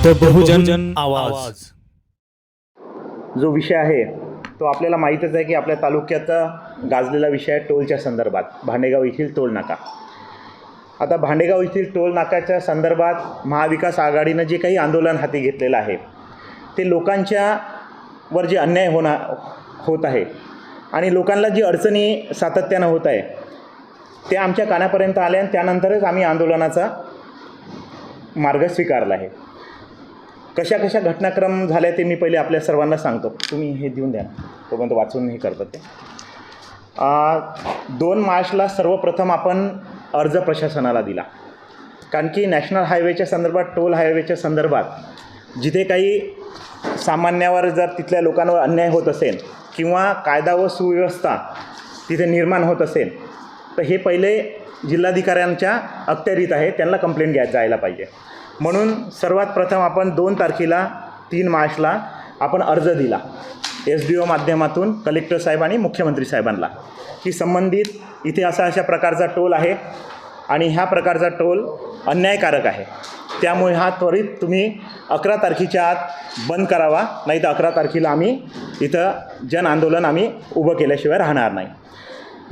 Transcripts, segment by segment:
The बहुजन आवाज. जो विषय आहे तो आपल्याला माहीतच आहे की आपल्या तालुक्याचा गाजलेला विषय आहे टोलच्या संदर्भात. भांडेगाव येथील टोल नाका. आता भांडेगाव येथील टोल नाकाच्या संदर्भात महाविकास आघाडीनं जे काही आंदोलन हाती घेतलेलं आहे ते लोकांच्या वर जे अन्याय होत आहे आणि लोकांना जी अडचणी सातत्यानं होत आहे ते आमच्या कानापर्यंत आले आणि त्यानंतरच आम्ही आंदोलनाचा मार्ग स्वीकारला आहे. कशा कशा घटनाक्रम झाल्या ते मी पहिले आपल्या सर्वांना सांगतो. तुम्ही हे देऊन द्या तोपर्यंत वाचून हे करतात ते. 2 मार्चला सर्वप्रथम आपण अर्ज प्रशासनाला दिला, कारण की नॅशनल हायवेच्या संदर्भात, टोल हायवेच्या संदर्भात जिथे काही सामान्यावर जर तिथल्या लोकांवर अन्याय होत असेल किंवा कायदा व सुव्यवस्था तिथे निर्माण होत असेल तर हे पहिले जिल्हाधिकाऱ्यांच्या अखत्यारीत आहे, त्यांना कंप्लेंट जायला पाहिजे. म्हणून सर्वात प्रथम आपण 2 तारखेला 3 मार्चला आपण अर्ज दिला SDO माध्यमातून कलेक्टर साहेब आणि मुख्यमंत्री साहेबांना की संबंधित इथे अशा प्रकारचा टोल आहे आणि ह्या प्रकारचा टोल अन्यायकारक आहे, त्यामुळे हा त्वरित तुम्ही 11 तारखेच्या आत बंद करावा, नाही तर 11 तारखेला आम्ही इथं जन आंदोलन आम्ही उभं केल्याशिवाय राहणार नाही.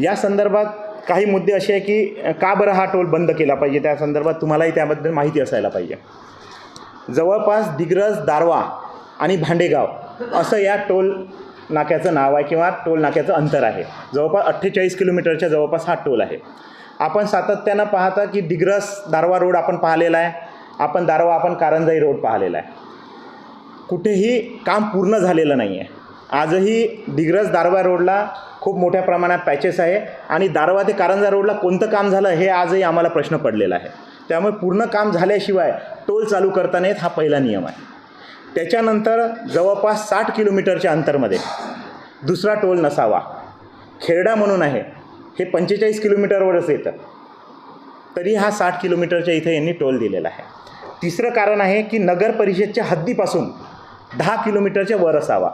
या संदर्भात काही मुद्दे असे आहे की का बरं हा टोल बंद केला पाहिजे, त्या संदर्भात तुम्हालाही त्याबद्दल माहिती असायला पाहिजे. जवळपास दिग्रस, दारवा आणि भांडेगाव असं या टोल नाक्याचं नाव आहे किंवा टोल नाक्याचं अंतर आहे. जवळपास 48 किलोमीटरच्या जवळपास हा टोल आहे. आपण सातत्यानं पाहता की दिग्रस दारवा रोड आपण पाहिलेला आहे, आपण कारंजाई रोड पाहिलेला आहे. कुठेही काम पूर्ण झालेलं नाही आहे. आजही दिग्रस दारवा रोडला खूप मोठ्या प्रमाणात पॅचेस आहे आणि दारवा ते कारंजा रोडला कोणतं काम झालं हे आजही आम्हाला प्रश्न पडलेला आहे. त्यामुळे पूर्ण काम झाल्याशिवाय टोल चालू करता नाहीत, हा पहिला नियम आहे. त्याच्यानंतर जवळपास 60 किलोमीटरच्या अंतरमध्ये दुसरा टोल नसावा. खेरडा म्हणून आहे, हे 45 किलोमीटरवरच येतं, तरी हा 60 किलोमीटरच्या इथे यांनी टोल दिलेला आहे. तिसरं कारण आहे की नगर परिषदच्या हद्दीपासून 10 किलोमीटरच्या वर असावा.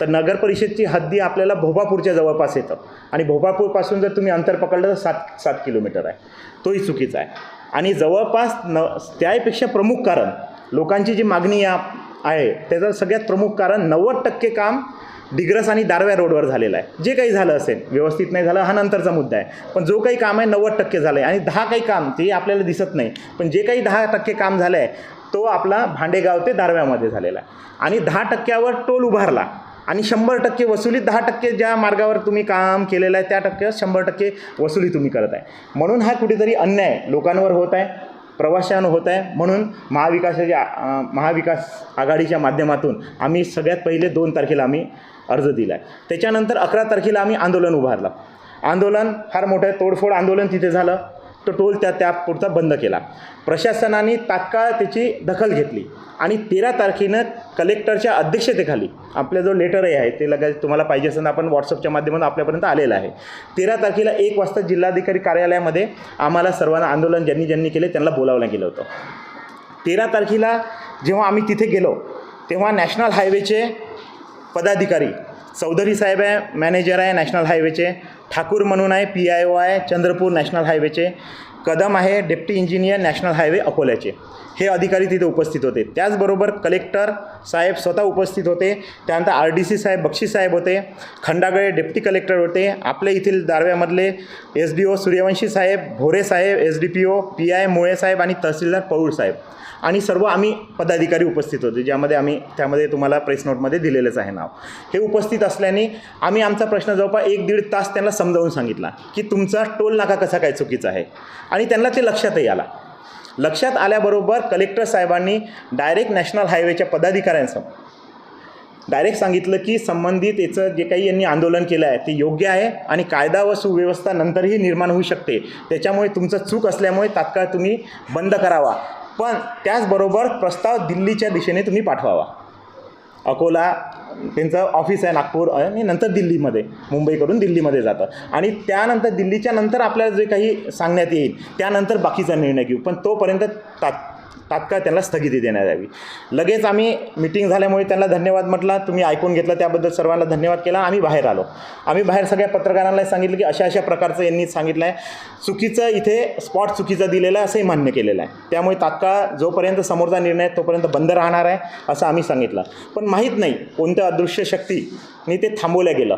तर नगर परिषदची हद्दी आपल्याला भोपापूरच्या जवळपास येतं आणि भोपापूरपासून जर तुम्ही अंतर पकडलं तर 7 किलोमीटर आहे, तोही चुकीचा आहे. आणि जवळपास त्यापेक्षा प्रमुख कारण लोकांची जी मागणी आहे त्याचं सगळ्यात प्रमुख कारण 90% काम दिग्रस आणि दारव्या रोडवर झालेलं आहे. जे काही झालं असेल, व्यवस्थित नाही झालं हा नंतरचा मुद्दा आहे, पण जो काही काम आहे 90% झालं आहे. आणि 10 काही काम ते आपल्याला दिसत नाही, पण जे काही 10% काम झालं आहे तो आपला भांडेगाव ते दारव्यामध्ये झालेला आहे. आणि 10%वर टोल उभारला आणि 100% वसुली, 10% ज्या मार्गावर तुम्ही काम केलेलं आहे त्या टक्क्यावर 100% वसुली तुम्ही करत आहे. म्हणून हा कुठेतरी अन्याय लोकांवर होत आहे, प्रवाशांवर होत आहे. म्हणून महाविकास आघाडीच्या माध्यमातून आम्ही सगळ्यात पहिले 2 तारखेला आम्ही अर्ज दिला आहे. त्याच्यानंतर 11 तारखेला आम्ही आंदोलन उभारलं. आंदोलन फार मोठं तोडफोड आंदोलन तिथे झालं, तो टोल त्या पुरता बंद केला. प्रशासनाने तात्काळ त्याची दखल घेतली आणि 13 तारखेनं कलेक्टरच्या अध्यक्षतेखाली आपलं जो लेटर आहे ते लगेच तुम्हाला पाहिजे असेल आपण व्हॉट्सअपच्या माध्यमातून आपल्यापर्यंत आलेलं आहे. 13 तारखेला 1 वाजता जिल्हाधिकारी कार्यालयामध्ये आम्हाला सर्वांना आंदोलन ज्यांनी केले त्यांना बोलावलं गेलं होतं. 13 तारखेला जेव्हा आम्ही तिथे गेलो तेव्हा नॅशनल हायवेचे पदाधिकारी, चौधरी साहेब आहे, मॅनेजर आहे नॅशनल हायवेचे, ठाकूर म्हणून आहे PIO आहे चंद्रपूर नॅशनल हायवेचे, कदम आहे डेप्टी इंजिनियर नॅशनल हायवे अकोल्याचे, हे अधिकारी तिथे उपस्थित होते. त्याचबरोबर कलेक्टर साहेब स्वतः उपस्थित होते. त्यानंतर RDC साहेब बक्षी साहेब होते, खंडागळे डेप्टी कलेक्टर होते, आपले येथील दारव्यामधले SDO सूर्यवंशी साहेब, भोरे साहेब, SDPO PI मुळे साहेब आणि तहसीलदार पौळ साहेब आणि सर्व आम्ही पदाधिकारी उपस्थित होते, ज्यामध्ये त्यामध्ये तुम्हाला प्रेस नोटमध्ये दिलेलंच आहे नाव. हे उपस्थित असल्याने आम्ही आमचा प्रश्न जवळपास 1-1.5 तास त्यांना समजावून सांगितला की तुमचा टोल नाका कसा काय चुकीचा आहे आणि त्यांना ते लक्षातही आला. लक्षात आल्याबरोबर कलेक्टर साहेबांनी डायरेक्ट नॅशनल हायवेच्या पदाधिकाऱ्यांसमोर डायरेक्ट सांगितलं की संबंधित याचं जे काही यांनी आंदोलन केलं आहे ते योग्य आहे आणि कायदा व सुव्यवस्था नंतरही निर्माण होऊ शकते, त्याच्यामुळे तुमचं चूक असल्यामुळे तात्काळ तुम्ही बंद करावा, पण त्याचबरोबर प्रस्ताव दिल्लीच्या दिशेने तुम्ही पाठवावा. अकोला त्यांचं ऑफिस आहे नागपूर आणि नंतर दिल्लीमध्ये, मुंबईकडून दिल्लीमध्ये जातं आणि त्यानंतर दिल्लीच्या नंतर आपल्याला जे काही सांगण्यात येईल त्यानंतर बाकीचा निर्णय घेऊ, पण तोपर्यंत तात्काळ त्यांना स्थगिती देण्यात यावी. लगेच आम्ही मिटिंग झाल्यामुळे त्यांना धन्यवाद म्हटला, तुम्ही ऐकून घेतलं त्याबद्दल सर्वांना धन्यवाद केला. आम्ही बाहेर आलो. आम्ही बाहेर सगळ्या पत्रकारांना सांगितलं की अशा अशा प्रकारचं यांनी सांगितलं आहे, चुकीचं इथे स्पॉट चुकीचा दिलेला आहे असंही मान्य केलेलं आहे. त्यामुळे तात्काळ जोपर्यंत समोरचा निर्णय आहे तोपर्यंत बंद राहणार आहे असं आम्ही सांगितलं. पण माहीत नाही कोणत्या अदृश्य शक्तीने ते थांबवलं गेलं.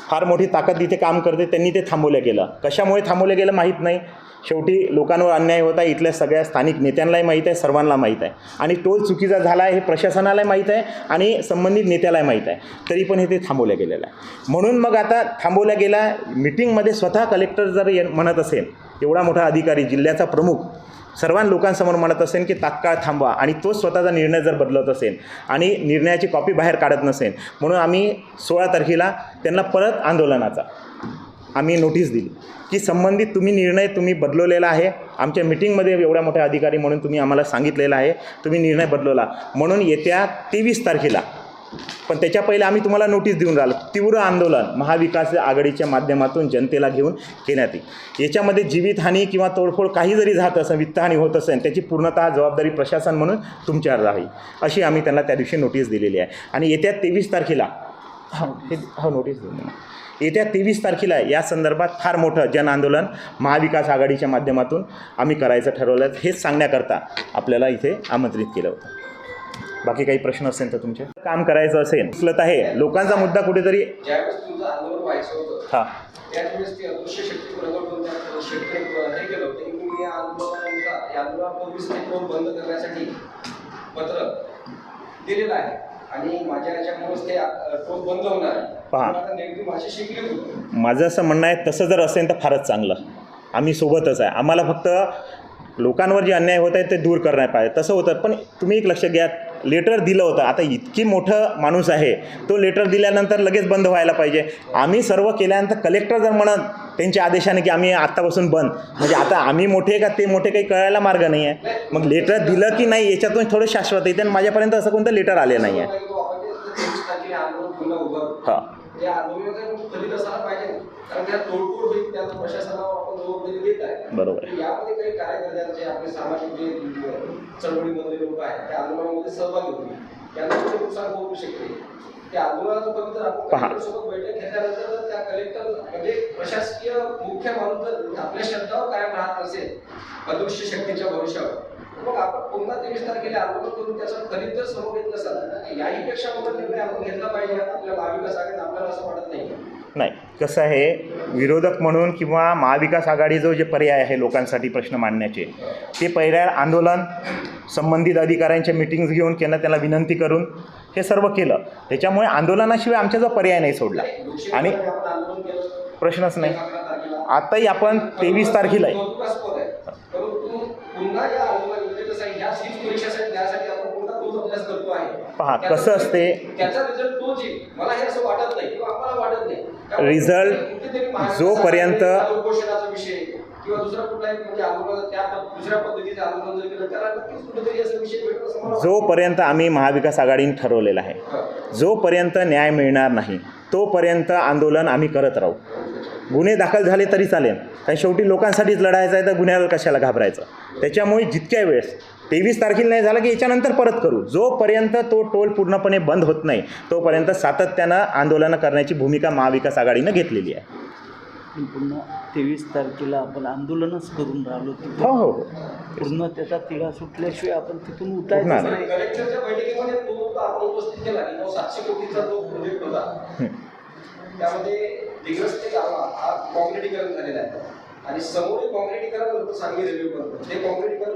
फार मोठी ताकद इथे काम करते, त्यांनी ते थांबवलं गेलं. कशामुळे थांबवलं गेलं माहीत नाही. शेवटी लोकांवर अन्याय होता, इथल्या सगळ्या स्थानिक नेत्यांनाही माहीत आहे, सर्वांना माहीत आहे. आणि टोल चुकीचा झाला आहे हे प्रशासनालाही माहीत आहे आणि संबंधित नेत्यालाही माहीत आहे. तरी पण हे ते थांबवलं गेलेलं आहे. म्हणून मग आता थांबवल्या गेला. मिटिंगमध्ये स्वतः कलेक्टर जर म्हणत असेल, एवढा मोठा अधिकारी, जिल्ह्याचा प्रमुख सर्व लोकांसमोर म्हणत असेल की तात्काळ थांबवा आणि तो स्वतःचा निर्णय जर बदलत असेल आणि निर्णयाची कॉपी बाहेर काढत नसेल, म्हणून आम्ही 16 तारखेला त्यांना परत आंदोलनाचा आम्ही नोटीस दिली की संबंधित तुम्ही बदलवलेला आहे. आमच्या मिटिंगमध्ये एवढ्या मोठ्या अधिकारी म्हणून तुम्ही आम्हाला सांगितलेलं आहे, तुम्ही निर्णय बदलवला. म्हणून येत्या 23 तारखेला, पण त्याच्या पहिले आम्ही तुम्हाला नोटीस देऊन राहिलो, तीव्र आंदोलन महाविकास आघाडीच्या माध्यमातून जनतेला घेऊन घेण्यात येईल. याच्यामध्ये जीवितहानी किंवा तोडफोड काही जरी झात असेल, वित्तहानी होत असेल, त्याची पूर्णतः जबाबदारी प्रशासन म्हणून तुमच्यावर राहील अशी आम्ही त्यांना त्या दिवशी नोटीस दिलेली आहे. आणि येत्या 23 तारखेला नोटीस देऊन येत्या 23 तारखेला या संदर्भात फार मोठं जनआंदोलन महाविकास आघाडीच्या माध्यमातून आम्ही करायचं ठरवलं. हेच सांगण्याकरता आपल्याला इथे आमंत्रित केलं होतं. बाकी काही प्रश्न असेल तर तुमचे काम करायचं असेल उचलत आहे लोकांचा मुद्दा कुठेतरी ज्यावेळेस तुमचं आंदोलन व्हायचं होतं हां त्यावेळेस ती अदृश्य शक्ती बरोबर शेतकरी हे केलं होतं की तुम्ही या आंदोलनापूर्वीच ते टोल बंद करण्यासाठी पत्र दिलेलं आहे आणि माझ्या याच्यामुळेच ते टोल बंद होणार आहे. पहा, आता नेमकी माझी शिकली होती. माझं असं म्हणणं आहे तसं जर असेल तर फारच चांगलं. आम्ही सोबतच आहे. आम्हाला फक्त लोकांवर जे अन्याय होत आहे ते दूर करण्यात पाहिजे. तसं होतं. पण तुम्ही एक लक्ष घ्या, लेटर दिलं होतं. आता इतकी मोठं माणूस आहे, तो लेटर दिल्यानंतर लगेच बंद व्हायला पाहिजे. आम्ही सर्व केल्यानंतर कलेक्टर जर म्हणत त्यांच्या आदेशाने की आम्ही आत्तापासून बंद, म्हणजे आता आम्ही मोठे का ते मोठे काही कळायला मार्ग नाही आहे. मग लेटर दिलं की नाही याच्यातून थोडं शाश्वत येते. आणि माझ्यापर्यंत असं कोणतं लेटर आले नाही आहे. हां, त्या आंदोलनाचा फलित असायला पाहिजे, कारण त्या तोडफोड होईल त्याला प्रशासनाला आपण जबाबदारी देत आहे. बरोबर. यामध्ये काही कार्यकर्त्यांचे आपले सामाजिक जे चळवळीमधले लोक आहेत त्या आंदोलनामध्ये सहभागी होतील, त्यांना कुठे नुकसान होऊ शकते. त्या आंदोलनाचं फक्त आपण कलेक्टरसोबत बैठक घेतल्यानंतर त्या कलेक्टर म्हणजे प्रशासकीय मुख्य माणूस जर आपल्या शब्दावर कायम राहत असेल अदृश्य शक्तीच्या भविष्यावर, मग आपण पुन्हा 23 तारखेला आंदोलन करून त्याचा फलित जर समोर येत नसाल याहीपेक्षा मोठा निर्णय आपण घेतला पाहिजे आपल्या महाविकास आघाडीत. आपल्याला असं वाटत नाही? नाही, कसं आहे, विरोधक म्हणून किंवा महाविकास आघाडी जो जे पर्याय आहे लोकांसाठी प्रश्न मांडण्याचे, ते पर्याय आंदोलन, संबंधित अधिकाऱ्यांच्या मिटिंग्स घेऊन केलं, त्यांना विनंती करून हे सर्व केलं. त्याच्यामुळे आंदोलनाशिवाय आमचा जो पर्याय नाही सोडला. आणि प्रश्नच नाही. आताही आपण 23 तारखेला आहे. पहा कसं असते, रिझल्ट जोपर्यंत जोपर्यंत आम्ही महाविकास आघाडीने ठरवलेला आहे, जोपर्यंत न्याय मिळणार नाही तोपर्यंत आंदोलन आम्ही करत राहू. गुन्हे दाखल झाले तरी चालेल, कारण शेवटी लोकांसाठीच लढायचं आहे तर गुन्ह्याला कशाला घाबरायचं. त्याच्यामुळे जितक्या वेळेस 23 तारखेला नाही झालं की याच्यानंतर परत करू. जोपर्यंत तो टोल पूर्णपणे बंद होत नाही तोपर्यंत सातत्यानं आंदोलनं करण्याची भूमिका महाविकास आघाडीनं घेतलेली आहे. पुन्हा 23 तारखेला आपण आंदोलनच करून राहिलो. हो हो, पूर्ण त्याचा तिढा सुटल्याशिवाय आपण तिथून उठायचं नाही. कलेक्टरच्या बैठकीमध्ये तो आपण उपस्थित केला की 700 कोटीचा जो प्रोजेक्ट होता त्यामध्ये दिग्रस्ते गावा हा कॉन्क्रिटीकरण झालेला आहे आणि समोर कॉन्क्रिटीकरण होतं सांगली रेल्वेपर्यंत. ते कॉन्क्रिटीकरण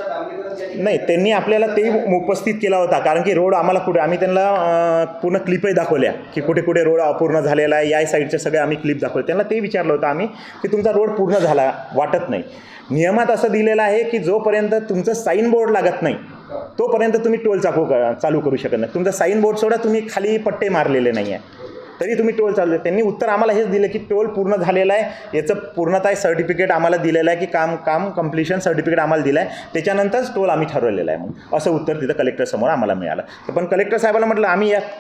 डांबरीकरण नाही, त्यांनी आपल्याला ते उपस्थित केला होता. कारण की रोड आम्हाला कुठे, आम्ही त्यांना पूर्ण क्लिपही दाखवल्या की कुठे कुठे रोड अपूर्ण झालेला आहे. या साईडचे सगळे आम्ही क्लिप दाखवले. त्यांना ते विचारलं होतं आम्ही की तुमचा रोड पूर्ण झाला वाटत नाही. नियमात असं दिलेलं आहे की जोपर्यंत तुमचं साईन बोर्ड लागत नाही तोपर्यंत तुम्ही टोल चालू करू शकत नाही. तुमचा साईन बोर्ड सोडा, तुम्ही खाली पट्टे मारलेले नाही आहे तरी तुम्ही टोल चालू. त्यांनी उत्तर आम्हाला हेच दिलं की टोल पूर्ण झालेला आहे, याचं पूर्णतः सर्टिफिकेट आम्हाला दिलेलं आहे की काम कम्प्लिशन सर्टिफिकेट आम्हाला दिलं आहे, त्याच्यानंतरच टोल आम्ही ठरवलेला आहे. मग असं उत्तर तिथं कलेक्टरसमोर आम्हाला मिळालं. पण कलेक्टर साहेबाला म्हटलं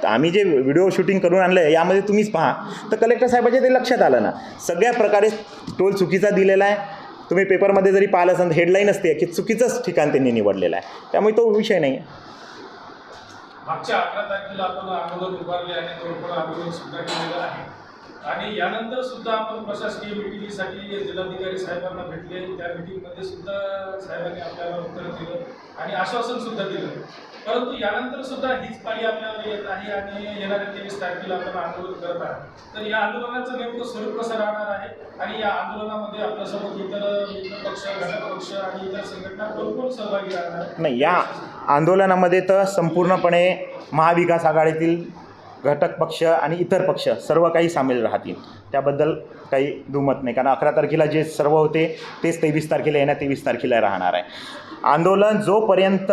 आम्ही जे व्हिडिओ शूटिंग करून आणलं आहे यामध्ये तुम्हीच पहा. तर कलेक्टर साहेबाच्या ते लक्षात आलं ना, सगळ्या प्रकारे टोल चुकीचा दिलेला आहे. तुम्ही पेपरमध्ये जरी पाहिलं असेल हेडलाईन असते की चुकीचंच ठिकाण त्यांनी निवडलेलं आहे, त्यामुळे तो विषय नाही आहे. मागच्या 11 तारखेला आपण आंदोलन उभारले आणि तोडफोड आंदोलन सुद्धा केलेलं आहे आणि यानंतर सुद्धा आपण प्रशासकीय मिटिंगसाठी जिल्हाधिकारी साहेबांना भेटले. त्या मिटिंगमध्ये सुद्धा साहेबांनी आपल्याला उत्तर दिलं आणि आश्वासन सुद्धा दिलं. परंतु यानंतर सुद्धा हीच पाळी आपल्याला येत आहे आणि येणाऱ्या 23 तारखेला आपण आंदोलन करत आहोत. तर या आंदोलनाचं नेमकं स्वरूप कसं राहणार आहे आणि या आंदोलनामध्ये आपल्यासोबत इतर मित्र पक्ष, घटक पक्ष आणि इतर संघटना कोण सहभागी राहणार आहे? नाही, या आंदोलनामध्ये तर संपूर्णपणे महाविकास आघाडीतील घटक पक्ष आणि इतर पक्ष सर्व काही सामील राहतील, त्याबद्दल काही दुमत नाही. कारण 11 तारखेला जे सर्व होते तेच 23 तारखेला येणार, 23 तारखेला राहणार आहे. आंदोलन जोपर्यंत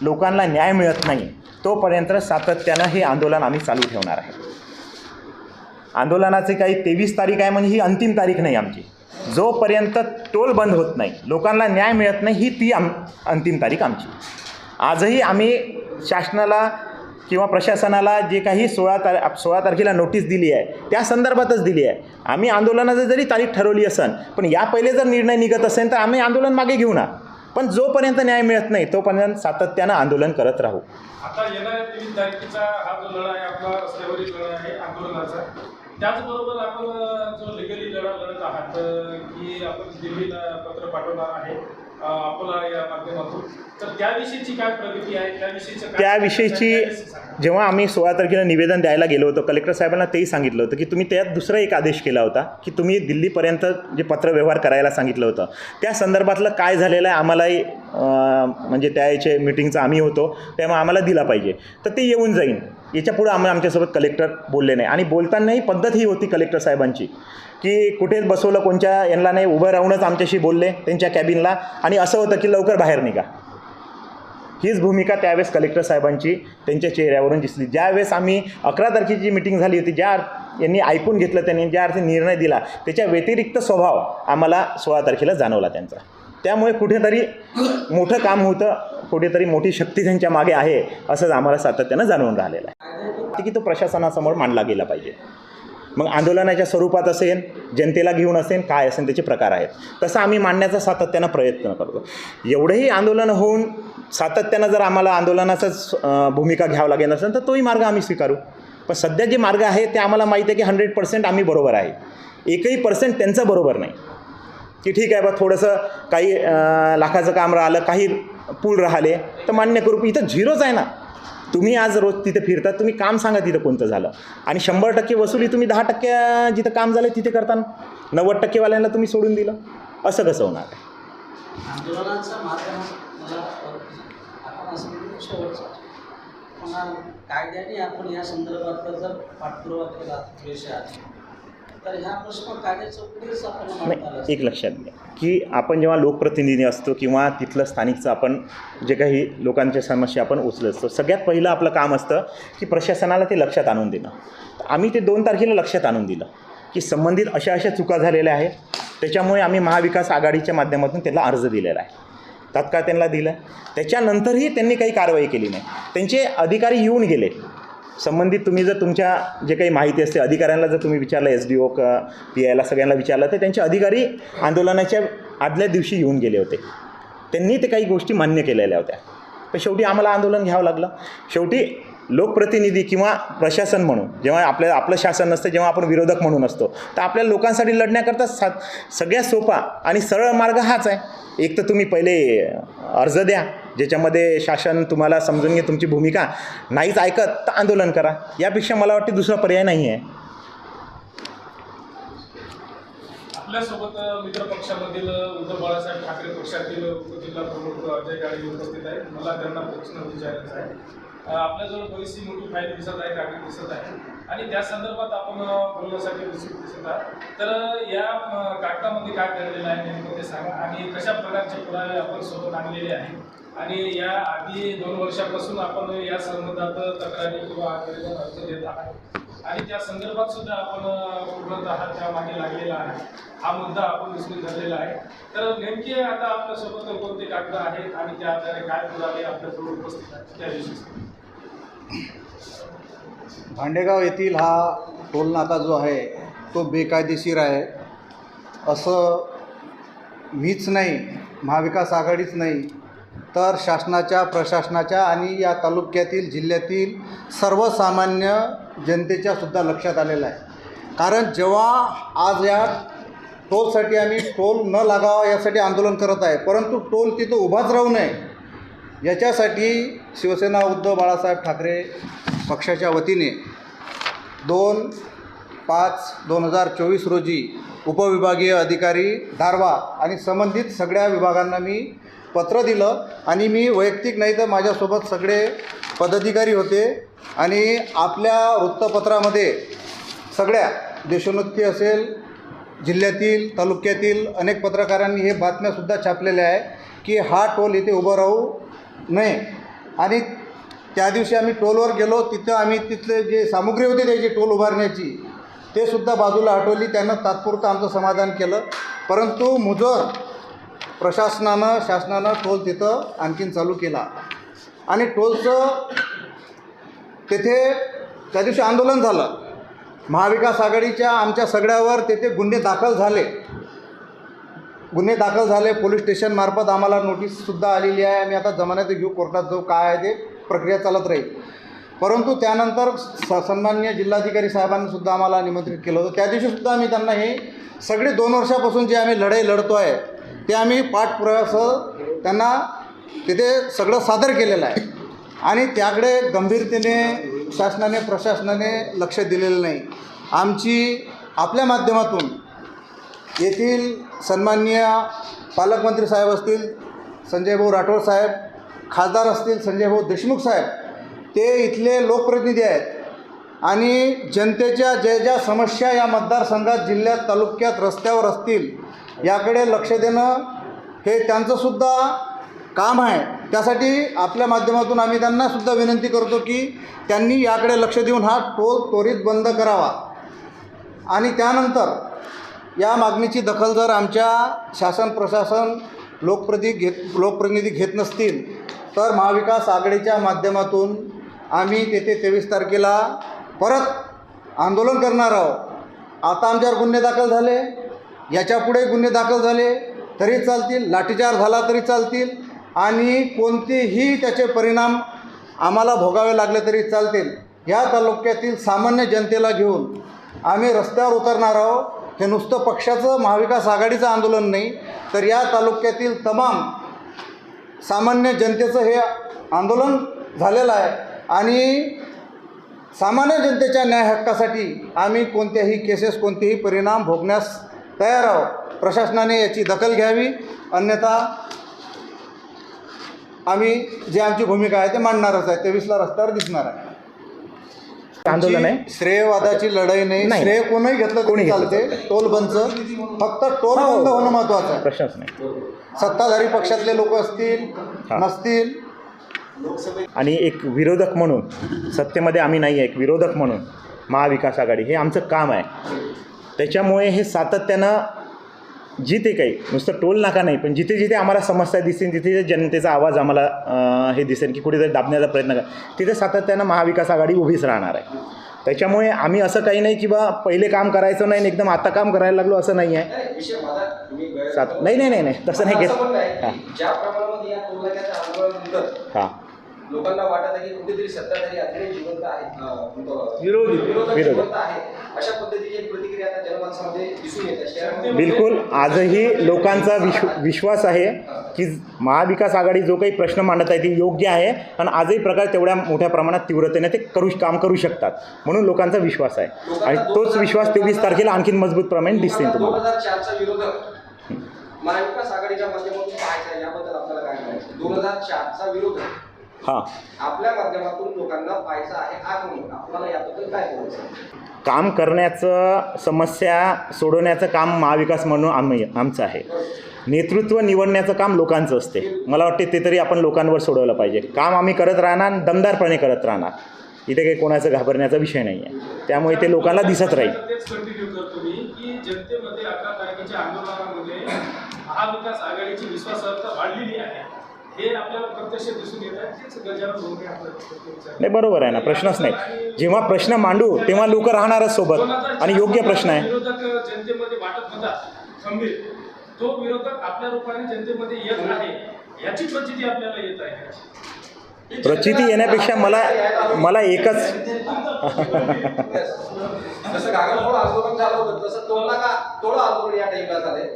लोकांना न्याय मिळत नाही तोपर्यंत सातत्यानं हे आंदोलन आम्ही चालू ठेवणार आहे. आंदोलनाची काही 23 तारीख आहे म्हणजे ही अंतिम तारीख नाही आमची. जोपर्यंत टोल बंद होत नाही, लोकांना न्याय मिळत नाही, ही ती अंतिम तारीख आमची. आजही आम्ही शासनाला किंवा प्रशासनाला जे काही 16 तारखेला नोटीस दिली आहे त्या संदर्भातच दिली आहे. आम्ही आंदोलनाची जरी तारीख ठरवली असेल पण या पहिले जर निर्णय निघत असेल तर आम्ही आंदोलन मागे घेऊ ना. पण जोपर्यंत न्याय मिळत नाही तोपर्यंत सातत्यानं आंदोलन करत राहू. आता येणाऱ्या 23 तारखेचा हा जो लढा आहे आपला रस्त्यावरील लढा आहे आंदोलनाचा, त्याचबरोबर आपण जो लिगली लढा लढत आहात की आपण दिल्लीला पत्र पाठवणार आहे अकोला या माध्यमातून, तर त्याविषयीची काय प्रगती आहे? त्याविषयीची जेव्हा आम्ही 16 तारखेला निवेदन द्यायला गेलो होतो कलेक्टर साहेबांना तेही सांगितलं होतं की तुम्ही त्यात दुसरा एक आदेश केला होता की तुम्ही दिल्लीपर्यंत जे पत्रव्यवहार करायला सांगितलं होतं त्या संदर्भातलं काय झालेलं आहे आम्हालाही म्हणजे त्या याचे मिटिंगचं आम्ही होतो त्यामुळे आम्हाला दिला पाहिजे, तर ते येऊन जाईन. याच्यापुढं आमच्यासोबत कलेक्टर बोलले नाही आणि बोलतानाही पद्धत ही होती कलेक्टर साहेबांची की कुठेच बसवलं, कोणत्या यांना नाही, उभं राहूनच आमच्याशी बोलले त्यांच्या कॅबिनला आणि असं होतं की लवकर बाहेर निघा. हीच भूमिका त्यावेळेस कलेक्टर साहेबांची त्यांच्या चेहऱ्यावरून दिसली. ज्यावेळेस आम्ही 11 तारखेची मिटिंग झाली होती, ज्या यांनी ऐकून घेतलं, त्यांनी ज्या अर्थी निर्णय दिला त्याच्या व्यतिरिक्त स्वभाव आम्हाला 16 तारखेला जाणवला त्यांचा. त्यामुळे कुठेतरी मोठं काम होतं, कुठेतरी मोठी शक्ती त्यांच्या मागे आहे असंच आम्हाला सातत्यानं जाणवून राहिलेलं आहे की तो प्रशासनासमोर मांडला गेला पाहिजे. मग आंदोलनाच्या स्वरूपात असेल, जनतेला घेऊन असेल, काय असेल त्याचे प्रकार आहेत, तसं आम्ही मांडण्याचा सातत्यानं प्रयत्न करतो. एवढेही आंदोलनं होऊन सातत्यानं जर आम्हाला आंदोलनाचाच भूमिका घ्यावं लागेल असेल तर तोही मार्ग आम्ही स्वीकारू. पण सध्या जे मार्ग आहे ते आम्हाला माहिती आहे की 100% आम्ही बरोबर आहे, 1% त्यांचं बरोबर नाही की ठीक आहे बा थोडंसं काही लाखाचं काम राहिलं, काही पूल राहिले तर मान्य करू. इथं झिरोच आहे ना. तुम्ही आज रोज तिथे फिरतात, तुम्ही काम सांगा तिथं कोणतं झालं आणि 100% वसुली तुम्ही 10% जिथं काम झालं तिथे करताना 90%वाल्यांना तुम्ही सोडून दिलं, असं कसं होणार आहे? आंदोलनाचा मार्ग मला आपण असं म्हणतो शेवटचा, पण कायद्याने आपण या संदर्भात जर पाठपुरावा केला पुरेशा तर ह्या प्रश्न कायद्याचं पुढेच आपण नाही, एक लक्षात घ्या की आपण जेव्हा लोकप्रतिनिधी असतो किंवा तिथलं स्थानिकचं आपण जे काही लोकांच्या समस्या आपण उचलत असतो, सगळ्यात पहिलं आपलं काम असतं की प्रशासनाला ते लक्षात आणून देणं. आम्ही ते 2 तारखेला लक्षात आणून दिलं की संबंधित अशा चुका झालेल्या आहेत, त्याच्यामुळे आम्ही महाविकास आघाडीच्या माध्यमातून त्याला अर्ज दिलेला आहे. तात्काळ त्यांना दिलं, त्याच्यानंतरही त्यांनी काही कारवाई केली नाही. त्यांचे अधिकारी येऊन गेले संबंधित. तुम्ही जर तुमच्या जे काही माहिती असते अधिकाऱ्यांना जर तुम्ही विचारलं, SDO PIला सगळ्यांना विचारलं तर त्यांचे अधिकारी आंदोलनाच्या आदल्या दिवशी येऊन गेले होते. त्यांनी ते काही गोष्टी मान्य केलेल्या होत्या. पण शेवटी आम्हाला आंदोलन घ्यावं लागलं. शेवटी लोकप्रतिनिधी किंवा प्रशासन म्हणून जेव्हा आपलं शासन नसतं, जेव्हा आपण विरोधक म्हणून असतो, तर आपल्या लोकांसाठी लढण्याकरता सगळ्यात सोपा आणि सरळ मार्ग हाच आहे. एक तर तुम्ही पहिले अर्ज द्या ज्याच्यामध्ये शासन तुम्हाला समजून घे तुमची भूमिका, नाहीच ऐकत तर आंदोलन करा. यापेक्षा मला वाटते दुसरा पर्याय नाही आहे. आपल्यासोबत मित्र पक्षामधील उद्धव बाळासाहेब ठाकरे पक्षातील उपजिल्हा प्रमुख अजय गाडगे उपस्थित आहेत. मला त्यांना प्रश्न विचारायचा आहे. आपल्याजवळ बरीचशी मोठी फाईल दिसत आहे, कागद दिसत आहे आणि त्या संदर्भात आपण बोलण्यासाठी उत्सुक दिसत आहात. तर या कागदामध्ये काय करलेलं आहे नेमकं ते सांगा आणि कशा प्रकारचे पुरावे आपण सोबत आणलेले आहे आणि या आधी 2 वर्षापासून आपण या संबंधात तक्रारी किंवा अर्ज देत आहात आणि त्या संदर्भात सुद्धा आपण पूर्णतः त्यामागे लागलेला आहे. हा मुद्दा आपण विसरून धरलेला आहे. तर नेमके आता आपल्यासोबत कोणते कागद आहेत आणि त्या आधारे काय पुरावे आपल्याजवळ उपस्थित आहेत त्याविषयी. भांडेगाव येथील हा टोल नाका जो आहे तो बेकायदेशीर आहे असं मीच नाही, महाविकास आघाडीच नाही, तर शासनाच्या, प्रशासनाच्या आणि या तालुक्यातील, जिल्ह्यातील सर्वसामान्य जनतेच्यासुद्धा लक्षात आलेलं आहे. कारण जेव्हा आज या टोलसाठी आम्ही टोल न लागावा यासाठी आंदोलन करत आहे, परंतु टोल तिथं उभाच राहू नये याच्यासाठी शिवसेना उद्धव बाळासाहेब ठाकरे पक्षाच्या वतीने 2/5/2024 रोजी उपविभागीय अधिकारी दारवा आणि संबंधित सगळ्या विभागांना मी पत्र दिलं आणि मी वैयक्तिक नाही तर माझ्यासोबत सगळे पदाधिकारी होते आणि आपल्या वृत्तपत्रामध्ये सगळ्या देशोन्नती असेल, जिल्ह्यातील, तालुक्यातील अनेक पत्रकारांनी हे बातम्यासुद्धा छापलेल्या आहे की हा टोल इथे उभं राहू नये. आणि त्या दिवशी आम्ही टोलवर गेलो, तिथं आम्ही तिथले जे सामुग्री होती त्याची टोल उभारण्याची ते सुद्धा बाजूला हटवली. त्यांना तात्पुरतं आमचं समाधान केलं, परंतु मुजोर प्रशासनानं, शासनानं टोल तिथं आणखीन चालू केला आणि टोलचं तेथे त्या दिवशी आंदोलन झालं. महाविकास आघाडीच्या आमच्या सगळ्यावर तेथे गुन्हे दाखल झाले. पोलीस स्टेशनमार्फत आम्हाला नोटीससुद्धा आलेली आहे. आम्ही आता जमान्यात घेऊ, कोर्टात जाऊ, काय आहे ते प्रक्रिया चालत राहील. परंतु त्यानंतर सन्माननीय जिल्हाधिकारी साहेबांनीसुद्धा आम्हाला निमंत्रित केलं होतं. त्या दिवशीसुद्धा आम्ही त्यांना हे सगळे 2 वर्षापासून जे आम्ही लढाई लढतो आहे ते आम्ही पाठपुराव्यासह त्यांना तिथे सगळं सादर केलेलं आहे आणि त्याकडे गंभीरतेने शासनाने, प्रशासनाने लक्ष दिलेलं नाही. आमची आपल्या माध्यमातून येथील सन्माननीय पालकमंत्री साहेब असतील संजयभाऊ राठोड साहेब, खासदार असतील संजयभाऊ देशमुख साहेब, ते इथले लोकप्रतिनिधी आहेत आणि जनतेच्या ज्या समस्या या मतदारसंघात, जिल्ह्यात, तालुक्यात, रस्त्यावर असतील याकडे लक्ष देणं हे त्यांचंसुद्धा काम आहे. त्यासाठी आपल्या माध्यमातून आम्ही त्यांनासुद्धा विनंती करतो की त्यांनी याकडे लक्ष देऊन हा टोल त्वरित बंद करावा आणि त्यानंतर या मागणीची दखल जर आमच्या शासन, प्रशासन, लोकप्रतिनिधी घेत नसतील तर महाविकास आघाडीच्या माध्यमातून आम्ही तेथे 23 तारखेला परत आंदोलन करणार आहोत. आता आमच्यावर गुन्हे दाखल झाले, याच्यापुढे गुन्हे दाखल झाले तरी चालतील, लाठीचार्ज झाला तरी चालतील आणि कोणतेही त्याचे परिणाम आम्हाला भोगावे लागले तरी चालतील. या तालुक्यातील सामान्य जनतेला घेऊन आम्ही रस्त्यावर उतरणार आहोत. हे नुसतं पक्षाचं, महाविकास आघाडीचं आंदोलन नाही, तर या तालुक्यातील तमाम सामान्य जनतेचं हे आंदोलन झालेलं आहे आणि सामान्य जनतेच्या न्याय हक्कासाठी आम्ही कोणत्याही केसेस, कोणतेही परिणाम भोगण्यास तयार आहोत. प्रशासनाने याची दखल घ्यावी, अन्यथा आम्ही जे आमची भूमिका आहे ते मांडणारच आहे. 23ला रस्त्यावर दिसणार आहे. आंदोलन आहे, श्रेयवादाची लढाई नाही. श्रेय कोणीही घेतलं कोणी चालते. टोल बंदचं फक्त टोल बंद होणं महत्त्वाचं आहे. प्रश्नच नाही. सत्ताधारी पक्षातले लोक असतील नसतील, आणि एक विरोधक म्हणून, सत्तेमध्ये आम्ही नाही आहे, एक विरोधक म्हणून महाविकास आघाडी हे आमचं काम आहे. त्याच्यामुळे हे सातत्यानं जिथे काही नुसतं टोल नाका नाही, पण जिथे जिथे आम्हाला समस्या दिसेल, तिथे जनतेचा आवाज आम्हाला हे दिसेल की कुठेतरी दाबण्याचा प्रयत्न करा, तिथे सातत्यानं महाविकास आघाडी उभीच राहणार आहे. त्याच्यामुळे आम्ही असं काही नाही की बा पहिले काम करायचं नाही एकदम आता काम करायला लागलो असं नाही आहे. नाही तसं नाही घेत. हां ज्या प्रमाणामध्ये या टोलनाक्याचं आंदोलन हां लोकांना वाटत आहे की कुठेतरी सत्ताधारी अजूनही जिवंत आहे, विरोधक जिवंत आहे, अशा पद्धतीची एक प्रतिक्रिया आता जनमानसामध्ये दिसून येत आहे. बिलकुल आजही लोकांचा विश्वास आहे की महाविकास आघाडी जो काही प्रश्न मांडत आहे ते योग्य आहे आणि आजही प्रकार तेवढ्या मोठ्या प्रमाणात तीव्रतेने ते काम करू शकतात, म्हणून लोकांचा विश्वास आहे आणि तोच विश्वास 23 तारखेला आणखीन मजबूत प्रमाणे दिसेल तुम्हाला. 2004चा विरोधक महाविकास आघाडीच्या माध्यमातून पाहायचा, याबद्दल आपल्याला काय म्हणायचं? 2004चा विरोधक हां आपल्या माध्यमातून लोकांना पाहायचा आहे आज म्हणून आपल्याला याबद्दल काय बोलायचं? काम करण्याचं, समस्या सोडवण्याचं काम महाविकास म्हणून आमचं आहे. नेतृत्व निवडण्याचं काम लोकांचं असते. मला वाटते ते तरी आपण लोकांवर सोडवलं पाहिजे. काम आम्ही करत राहणार, दमदारपणे करत राहणार. इथे काही कोणाचं घाबरण्याचा विषय नाही आहे. त्यामुळे ते लोकांना दिसत राहील. तेच कंटिन्यू करतो मी की जनतेमध्ये 11 तारखेच्या आंदोलनामध्ये महाविकास आघाडीची विश्वासार्हता वाढलेली आहे, हे आपल्याला प्रत्यक्ष दिसून येत आहे. तेच गजानन भोंगळे आपल्याला नाही, बरोबर आहे ना, प्रश्नच नाही. जेव्हा प्रश्न मांडू तेव्हा लोक राहणारच सोबत आणि योग्य प्रश्न आहे. विरोधक जनतेमध्ये वाटत होता खंबीर, तो विरोधक आपल्या रूपाने जनतेमध्ये येत आहे याची प्रचिती आपल्याला येत आहे. प्रचिती येण्यापेक्षा मला एकच जसं घागरफोड आंदोलन झालं होतं तसं तोडा आंदोलन या टाईपला झालंय.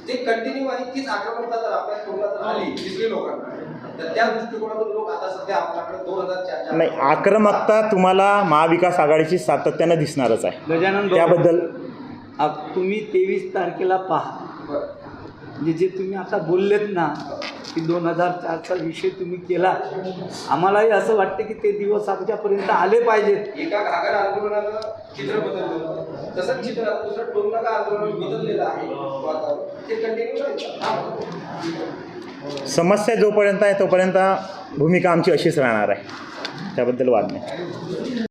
ते कंटिन्यू आणि तीच आक्रमकता जर आपल्या तोडला जर आली दिसली लोकांना तर त्या दृष्टिकोनातून लोक आता सध्या आपल्याकडे 2004 नाही, आक्रमकता तुम्हाला महाविकास आघाडीची सातत्यानं दिसणारच आहे. गजानन भाऊ, त्याबद्दल तुम्ही 23 तारखेला पहा, म्हणजे जे तुम्ही आता बोललेत ना की 2004चा विषय तुम्ही केला, आम्हालाही असं वाटतं की ते दिवस आमच्यापर्यंत आले पाहिजेत. एका घागर आंदोलनानं चित्र बदललं तसंच चित्र आता दुसरं टोलनाका आंदोलन बदललेलं आहे वातावरण ते कंटिन्यू राहील. समस्या जोपर्यंत आहे तोपर्यंत भूमिका आमची अशीच राहणार आहे, त्याबद्दल वाद नाही.